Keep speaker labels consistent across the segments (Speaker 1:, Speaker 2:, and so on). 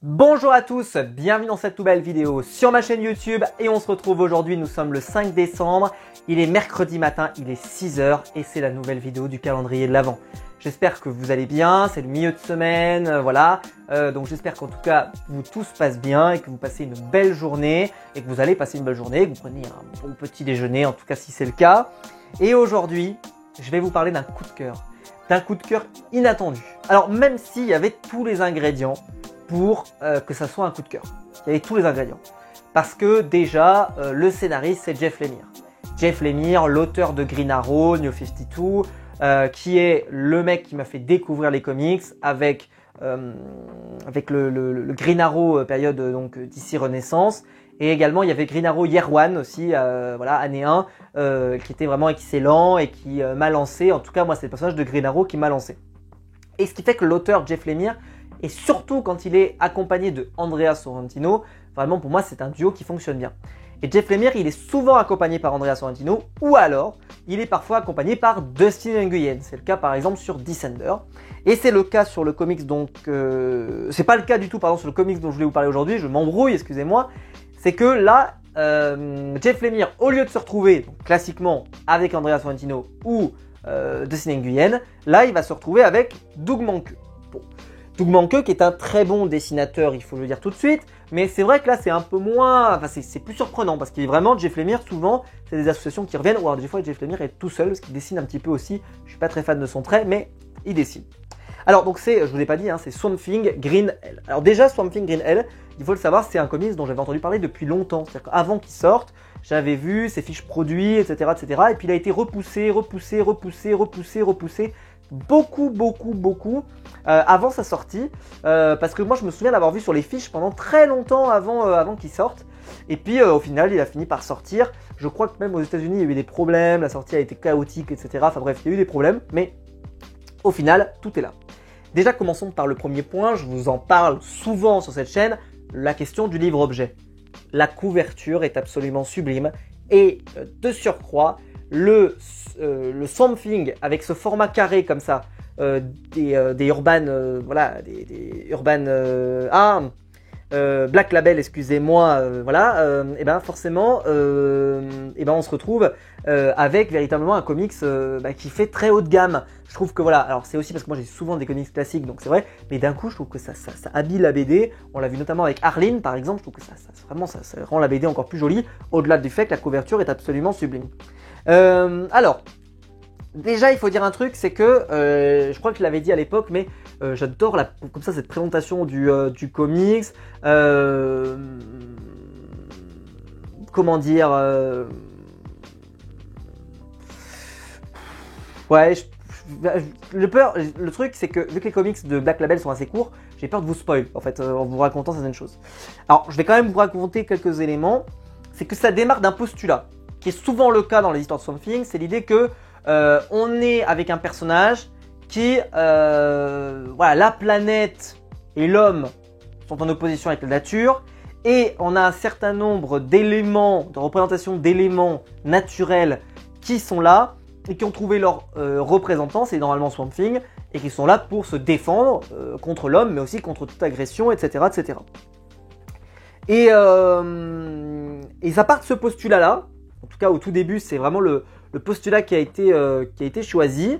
Speaker 1: Bonjour à tous, bienvenue dans cette nouvelle vidéo sur ma chaîne YouTube et on se retrouve aujourd'hui, nous sommes le 5 décembre, il est mercredi matin, il est 6 h et c'est la nouvelle vidéo du calendrier de l'Avent. J'espère que vous allez bien, c'est le milieu de semaine, voilà, donc j'espère qu'en tout cas vous tout se passe bien et que vous passez une belle journée et que vous allez passer une belle journée, que vous preniez un bon petit déjeuner en tout cas si c'est le cas. Et aujourd'hui, je vais vous parler d'un coup de cœur inattendu. Alors même s'il y avait tous les ingrédients pour que ça soit un coup de cœur. Il y avait tous les ingrédients. Parce que déjà, le scénariste, c'est Jeff Lemire. Jeff Lemire, l'auteur de Green Arrow, New 52, qui est le mec qui m'a fait découvrir les comics avec le Green Arrow période donc DC Renaissance. Et également, il y avait Green Arrow Year One aussi, voilà, année 1, qui était vraiment excellent et qui m'a lancé. En tout cas, moi, c'est le personnage de Green Arrow qui m'a lancé. Et ce qui fait que l'auteur Jeff Lemire, et surtout quand il est accompagné de Andrea Sorrentino, vraiment pour moi c'est un duo qui fonctionne bien. Et Jeff Lemire, il est souvent accompagné par Andrea Sorrentino, ou alors il est parfois accompagné par Dustin Nguyen. C'est le cas par exemple sur Descender. Et c'est le cas sur le comics donc... c'est pas le cas du tout pardon sur le comics dont je voulais vous parler aujourd'hui, je m'embrouille, excusez-moi. C'est que là, Jeff Lemire, au lieu de se retrouver donc, classiquement avec Andrea Sorrentino ou Dustin Nguyen, là il va se retrouver avec Doug Mahnke. Bon. Doug Mahnke qui est un très bon dessinateur, il faut le dire tout de suite, mais c'est vrai que là c'est un peu moins, enfin c'est plus surprenant parce qu'il est vraiment Jeff Lemire souvent, c'est des associations qui reviennent, ou alors des fois Jeff Lemire est tout seul parce qu'il dessine un petit peu aussi, je suis pas très fan de son trait, mais il dessine. Alors donc c'est, je vous l'ai pas dit, hein, c'est Swamp Thing Green Hell. Alors déjà Swamp Thing Green Hell, il faut le savoir, c'est un comics dont j'avais entendu parler depuis longtemps, c'est-à-dire qu'avant qu'il sorte, j'avais vu ses fiches produits, etc., etc., et puis il a été repoussé, beaucoup avant sa sortie, parce que moi je me souviens d'avoir vu sur les fiches pendant très longtemps avant qu'il sorte, et puis au final il a fini par sortir. Je crois que même aux États-Unis il y a eu des problèmes, la sortie a été chaotique, etc., enfin bref il y a eu des problèmes, mais au final tout est là. Déjà commençons par le premier point, je vous en parle souvent sur cette chaîne, la question du livre-objet. La couverture est absolument sublime et de surcroît, le Swamp Thing avec ce format carré comme ça, des Urban, voilà, des Urban Black Label, excusez-moi, voilà, et ben forcément, et ben on se retrouve avec véritablement un comics qui fait très haut de gamme. Je trouve que voilà, alors c'est aussi parce que moi j'ai souvent des comics classiques, donc c'est vrai, mais d'un coup je trouve que ça habille la BD. On l'a vu notamment avec Arline par exemple, je trouve que ça rend la BD encore plus jolie, au-delà du fait que la couverture est absolument sublime. Alors, déjà il faut dire un truc, c'est que je crois que je l'avais dit à l'époque, mais j'adore comme ça cette présentation du comics. Comment dire, ouais, le truc c'est que vu que les comics de Black Label sont assez courts, j'ai peur de vous spoil en fait en vous racontant certaines choses. Alors je vais quand même vous raconter quelques éléments. C'est que ça démarre d'un postulat qui est souvent le cas dans les histoires de Swamp Thing, c'est l'idée que on est avec un personnage qui, voilà, la planète et l'homme sont en opposition avec la nature, et on a un certain nombre d'éléments, de représentation d'éléments naturels qui sont là et qui ont trouvé leur représentant, c'est normalement Swamp Thing, et qui sont là pour se défendre contre l'homme, mais aussi contre toute agression, etc., etc. Et ça part de ce postulat-là. En tout cas, au tout début, c'est vraiment le postulat qui a été choisi.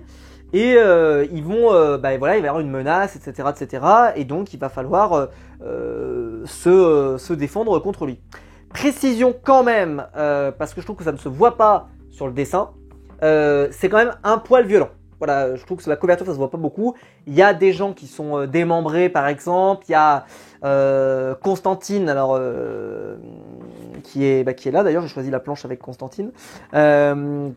Speaker 1: Et ils vont, voilà, il va y avoir une menace, etc., etc. Et donc, il va falloir se défendre contre lui. Précision quand même, parce que je trouve que ça ne se voit pas sur le dessin. C'est quand même un poil violent. Voilà, je trouve que sur la couverture, ça se voit pas beaucoup. Il y a des gens qui sont démembrés, par exemple. Il y a Constantine, alors qui est là d'ailleurs. J'ai choisi la planche avec Constantine,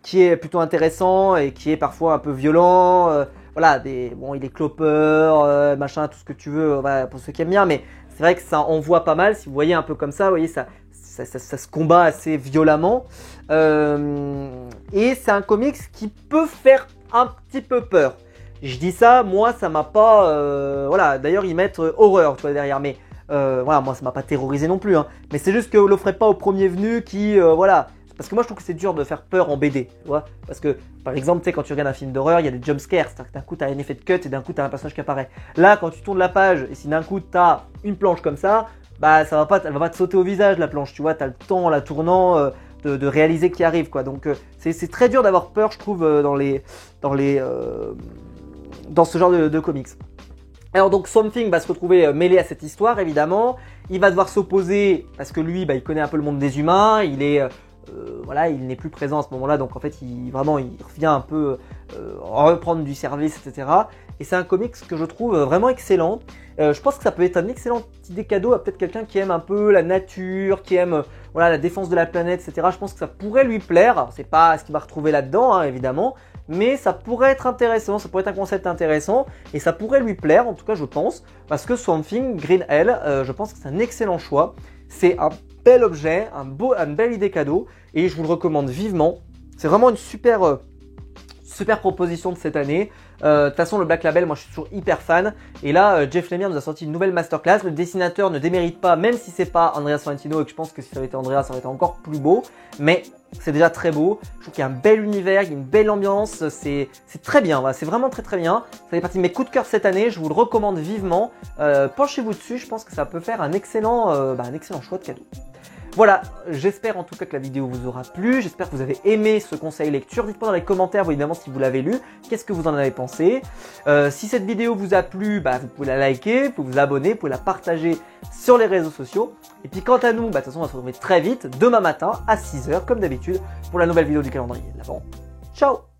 Speaker 1: qui est plutôt intéressant et qui est parfois un peu violent. Voilà, bon, il est clopeur, machin, tout ce que tu veux, voilà, pour ceux qui aiment bien. Mais c'est vrai que ça en voit pas mal. Si vous voyez un peu comme ça, vous voyez ça se combat assez violemment. Et c'est un comics qui peut faire un petit peu peur. Je dis ça, moi ça m'a pas... voilà, d'ailleurs ils mettent horreur, tu vois, derrière, mais voilà, moi ça m'a pas terrorisé non plus, hein. Mais c'est juste que vous l'offrez pas au premier venu qui, voilà, Parce que moi je trouve que c'est dur de faire peur en BD, tu vois. Parce que par exemple, tu sais, quand tu regardes un film d'horreur, il y a des jumpscares, c'est-à-dire que d'un coup tu as un effet de cut et d'un coup tu as un personnage qui apparaît. Là, quand tu tournes la page et si d'un coup tu as une planche comme ça, bah elle va pas te sauter au visage la planche, tu vois, tu as le temps en la tournant de réaliser qui arrive, quoi. Donc c'est très dur d'avoir peur, je trouve, dans ce genre de comics. Alors donc Swamp Thing va se retrouver mêlé à cette histoire, évidemment. Il va devoir s'opposer parce que lui, il connaît un peu le monde des humains. Il est voilà, il n'est plus présent à ce moment-là, donc en fait, il revient un peu reprendre du service, etc. Et c'est un comics que je trouve vraiment excellent. Je pense que ça peut être un excellent idée cadeau à peut-être quelqu'un qui aime un peu la nature, qui aime voilà, la défense de la planète, etc. Je pense que ça pourrait lui plaire. Alors, c'est pas ce qu'il va retrouver là-dedans, hein, évidemment, mais ça pourrait être intéressant, ça pourrait être un concept intéressant et ça pourrait lui plaire, en tout cas je pense, parce que Swamp Thing, Green Hell, je pense que c'est un excellent choix. C'est un bel objet, une belle idée cadeau et je vous le recommande vivement. C'est vraiment une super proposition de cette année. De toute façon, le Black Label, moi je suis toujours hyper fan. Et là, Jeff Lemire nous a sorti une nouvelle masterclass. Le dessinateur ne démérite pas, même si c'est pas Andrea Sorrentino, et que je pense que si ça avait été Andrea, ça aurait été encore plus beau. Mais c'est déjà très beau. Je trouve qu'il y a un bel univers, il y a une belle ambiance. C'est très bien, voilà. C'est vraiment très très bien. Ça fait partie de mes coups de cœur cette année. Je vous le recommande vivement. Penchez-vous dessus, je pense que ça peut faire un excellent choix de cadeau. Voilà, j'espère en tout cas que la vidéo vous aura plu, j'espère que vous avez aimé ce conseil lecture. Dites-moi dans les commentaires évidemment si vous l'avez lu, qu'est-ce que vous en avez pensé. Si cette vidéo vous a plu, vous pouvez la liker, vous pouvez vous abonner, vous pouvez la partager sur les réseaux sociaux. Et puis quant à nous, de toute façon on va se retrouver très vite, demain matin à 6 h comme d'habitude, pour la nouvelle vidéo du calendrier de l'Avent. Ciao!